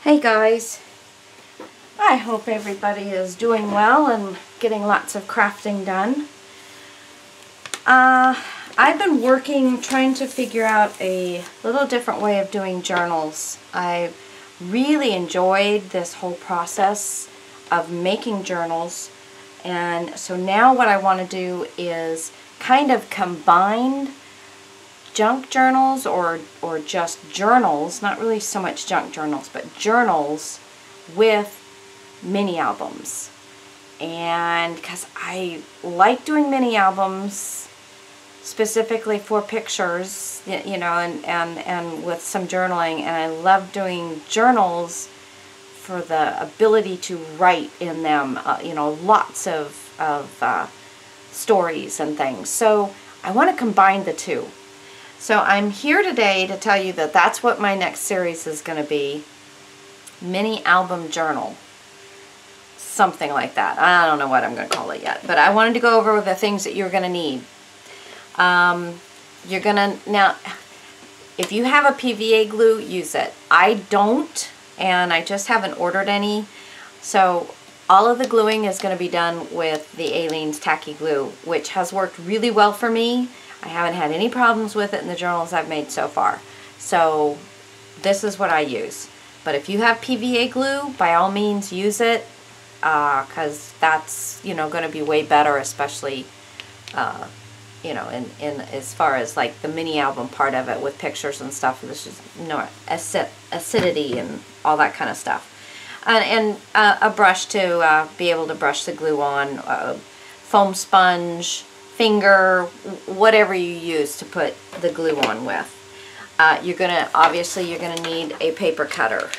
Hey guys, I hope everybody is doing well and getting lots of crafting done. I've been trying to figure out a little different way of doing journals. I really enjoyed this whole process of making journals, and so now what I want to do is kind of combine junk journals or just journals, not really so much junk journals, but journals with mini albums. And because I like doing mini albums specifically for pictures, you know, and with some journaling, and I love doing journals for the ability to write in them, you know, lots of stories and things. So I want to combine the two. So I'm here today to tell you that that's what my next series is going to be. Mini album journal. Something like that. I don't know what I'm going to call it yet. But I wanted to go over the things that you're going to need. You're going to, now, if you have a PVA glue, use it. I don't, and I just haven't ordered any. So all of the gluing is going to be done with the Aleene's Tacky Glue, which has worked really well for me. I haven't had any problems with it in the journals I've made so far. So this is what I use. But if you have PVA glue, by all means use it, because that's, you know, going to be way better, especially, you know, in as far as like the mini album part of it with pictures and stuff. This is, you know, acidity and all that kind of stuff. And a brush to be able to brush the glue on, foam sponge, finger, whatever you use to put the glue on with. Obviously you're gonna need a paper cutter.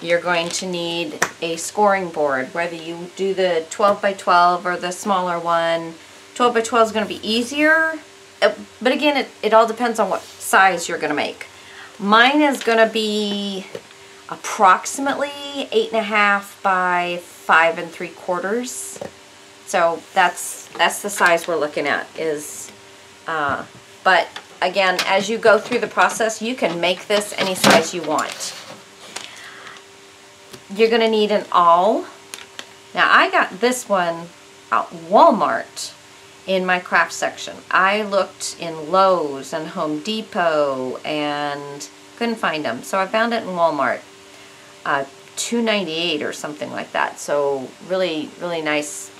You're going to need a scoring board, whether you do the 12 by 12 or the smaller one. 12 by 12 is gonna be easier, but again, it all depends on what size you're gonna make. Mine is gonna be approximately 8.5 by 5 3/4. So that's the size we're looking at. But again, as you go through the process, you can make this any size you want. You're going to need an awl. Now I got this one at Walmart in my craft section. I looked in Lowe's and Home Depot and couldn't find them, so I found it in Walmart. $2.98 or something like that. So really, really nice.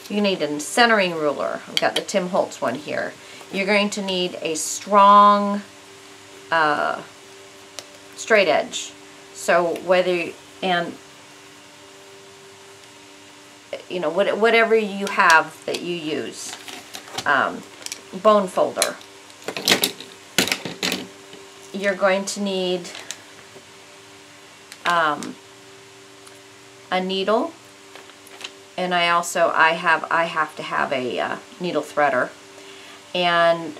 You need a centering ruler. I've got the Tim Holtz one here. You're going to need a strong straight edge. So whether, and you know, whatever you have that you use. Bone folder. You're going to need a needle. And I have to have a needle threader. And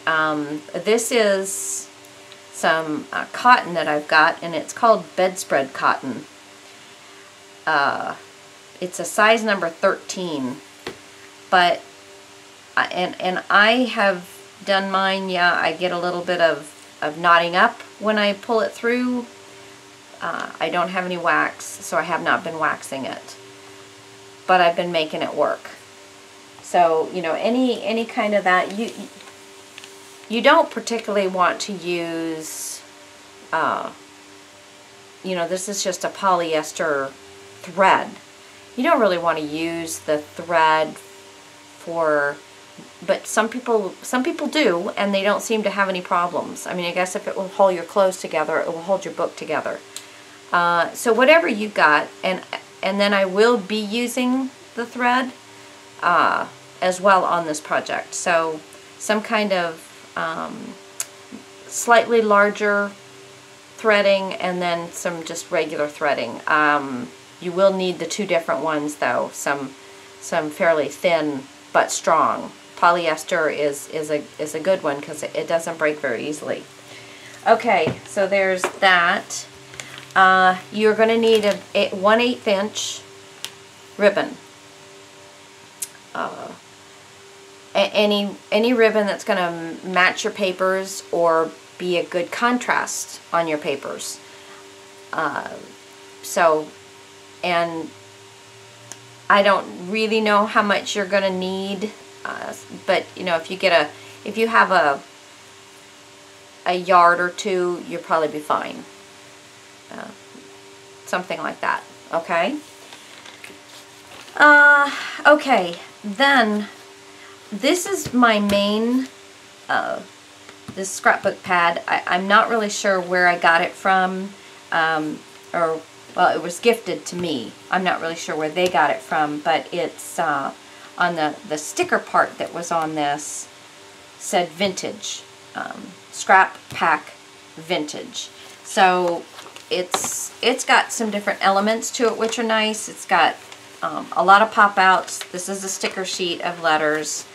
this is some cotton that I've got, and it's called bedspread cotton. It's a size number 13. But, and I have done mine, yeah, I get a little bit of knotting up when I pull it through. I don't have any wax, so I have not been waxing it. But I've been making it work. So, you know, any kind of that, you don't particularly want to use, you know, this is just a polyester thread. You don't really want to use the thread for, but some people do, and they don't seem to have any problems. I mean, I guess if it will hold your clothes together, it will hold your book together. So whatever you got, and then I will be using the thread as well on this project. So some kind of slightly larger threading, and then some just regular threading. You will need the two different ones though. Some fairly thin but strong. Polyester is a good one because it doesn't break very easily. Okay, so there's that. You're going to need a 1/8 inch ribbon. Any ribbon that's going to match your papers or be a good contrast on your papers. So, and I don't really know how much you're going to need, but you know, if you have a yard or two, you'll probably be fine. Something like that. Okay. Okay. Then this is my main this scrapbook pad. I'm not really sure where I got it from, or well, it was gifted to me. I'm not really sure where they got it from, but it's on the sticker part that was on this said vintage, scrap pack vintage. So it's got some different elements to it which are nice. It's got a lot of pop outs. This is a sticker sheet of letters,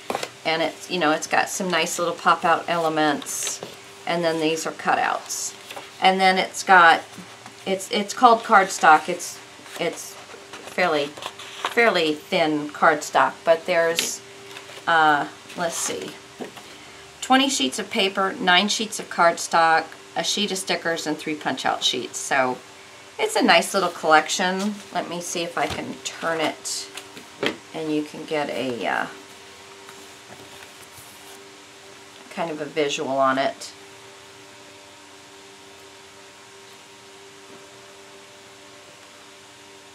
and it's, you know, it's got some nice little pop out elements, and then these are cutouts, and then it's got it's called cardstock. It's fairly thin cardstock, but there's let's see, 20 sheets of paper, 9 sheets of cardstock, a sheet of stickers, and 3 punch out sheets. So it's a nice little collection. Let me see if I can turn it and you can get a kind of a visual on it.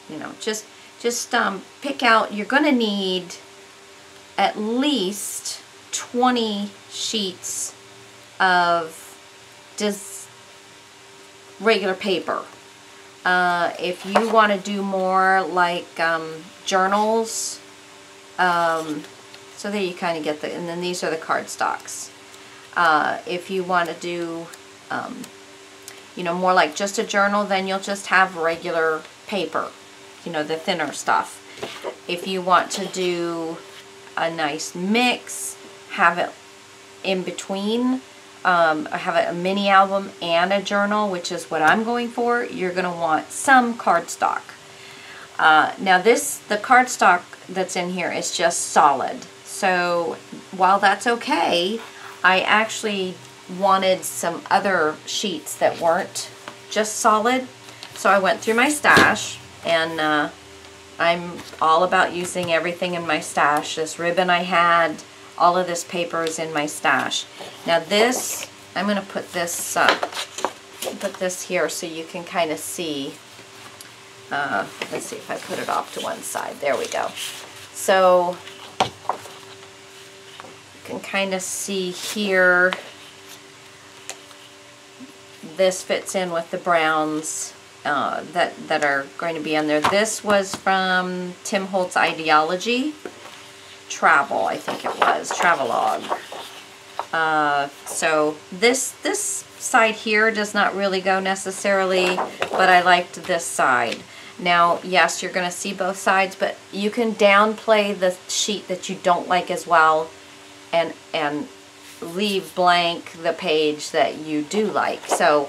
You know, just pick out, you're going to need at least 20 sheets of just regular paper. If you want to do more like journals, so there you kind of get the, and then these are the cardstocks. If you want to do, you know, more like just a journal, then you'll just have regular paper, you know, the thinner stuff. If you want to do a nice mix, have it in between, have a mini album and a journal, which is what I'm going for, you're going to want some cardstock. Now the cardstock that's in here is just solid. So while that's okay, I actually wanted some other sheets that weren't just solid. So I went through my stash, and I'm all about using everything in my stash. This ribbon I had, all of this paper is in my stash. Now this, I'm going to put this here so you can kind of see. Let's see if I put it off to one side. There we go. So you can kind of see here. This fits in with the browns that are going to be in there. This was from Tim Holtz Ideology Travel, I think it was, Travelogue. So this side here does not really go necessarily, but I liked this side. Now, yes, you're going to see both sides, but you can downplay the sheet that you don't like as well, and leave blank the page that you do like. So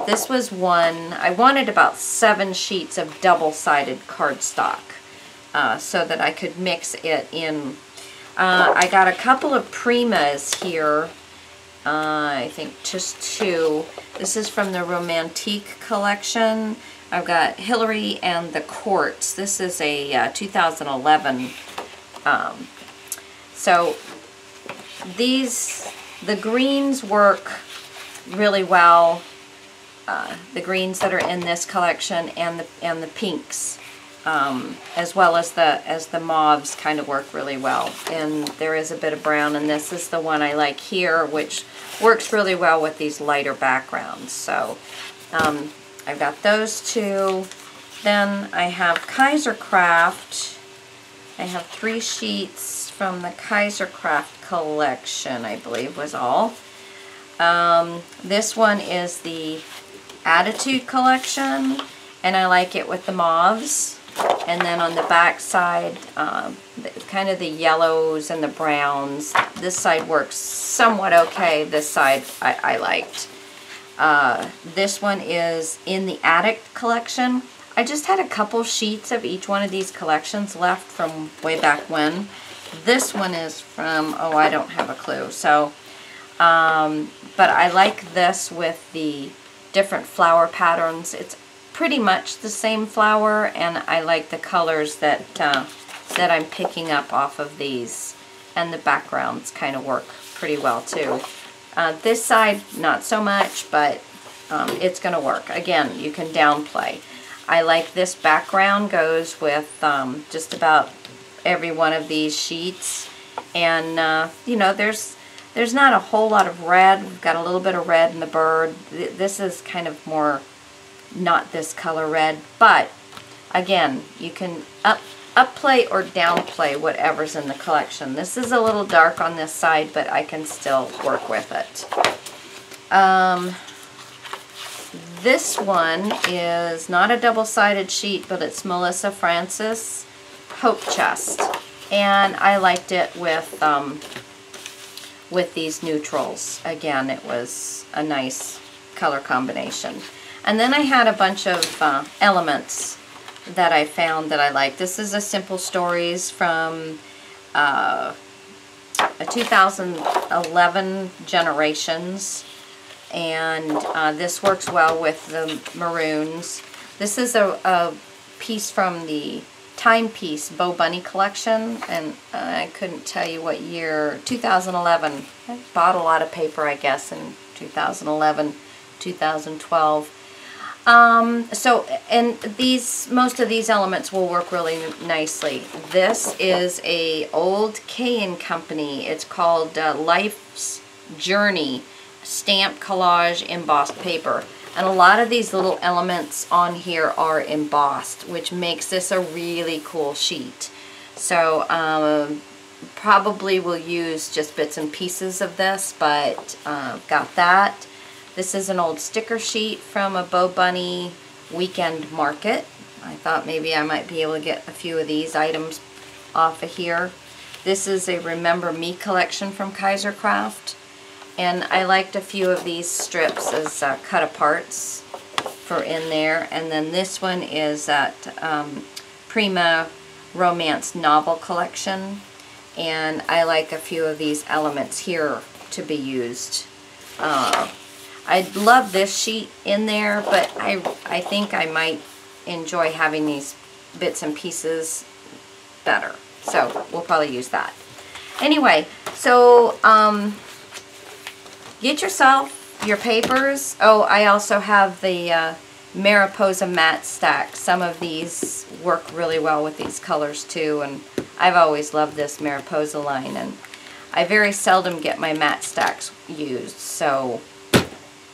this was one, I wanted about 7 sheets of double-sided cardstock so that I could mix it in. I got a couple of Primas here, I think just 2. This is from the Romantique collection. I've got Hillary and the Quartz. This is a 2011. So the greens work really well. The greens that are in this collection and the pinks, as well as the mauves, kind of work really well. And there is a bit of brown, and this is the one I like here, which works really well with these lighter backgrounds. So I've got those 2. Then I have Kaisercraft. I have 3 sheets from the Kaisercraft collection, I believe was all. This one is the Attitude collection, and I like it with the mauves. And then on the back side, kind of the yellows and the browns. This side works somewhat okay. This side I liked. This one is in the Attic collection. I just had a couple sheets of each one of these collections left from way back when. This one is from, oh, I don't have a clue. So, but I like this with the different flower patterns. pretty much the same flower, and I like the colors that that I'm picking up off of these, and the backgrounds kind of work pretty well too. This side, not so much, but it's going to work. Again, you can downplay. I like this background goes with just about every one of these sheets, and you know, there's not a whole lot of red. We've got a little bit of red in the bird. This is kind of more not this color red, but again, you can upplay or downplay whatever's in the collection. This is a little dark on this side, but I can still work with it. This one is not a double-sided sheet, but it's Melissa Francis Hope Chest, and I liked it with these neutrals. Again, it was a nice color combination. And then I had a bunch of elements that I found that I like. This is a Simple Stories from a 2011 Generations, and this works well with the maroons. This is a piece from the Timepiece Bo Bunny collection, and I couldn't tell you what year. 2011. I bought a lot of paper, I guess, in 2011, 2012. And most of these elements will work really nicely. This is a old K & Company. It's called Life's Journey Stamp Collage Embossed Paper. And a lot of these little elements on here are embossed, which makes this a really cool sheet. So probably will use just bits and pieces of this, but got that. This is an old sticker sheet from a Bo Bunny weekend market. I thought maybe I might be able to get a few of these items off of here. This is a Remember Me collection from Kaiser Craft. And I liked a few of these strips as cut-aparts for in there. And then this one is that Prima Romance Novel Collection. And I like a few of these elements here to be used. I love this sheet in there, but I think I might enjoy having these bits and pieces better. So we'll probably use that. Anyway, so get yourself your papers. Oh, I also have the Mariposa matte stack. Some of these work really well with these colors too, and I've always loved this Mariposa line, and I very seldom get my matte stacks used, so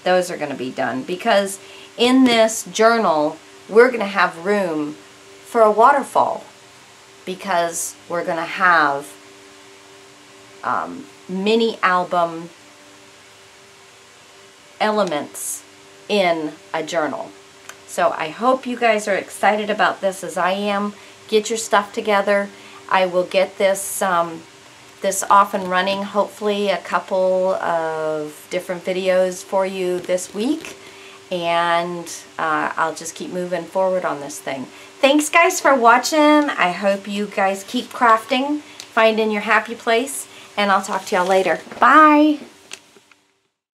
those are going to be done, because in this journal we're going to have room for a waterfall, because we're going to have mini album elements in a journal. So I hope you guys are excited about this as I am. Get your stuff together. I will get this this off and running, hopefully a couple of different videos for you this week, and I'll just keep moving forward on this thing. Thanks guys for watching. I hope you guys keep crafting, finding your happy place, and I'll talk to y'all later. Bye!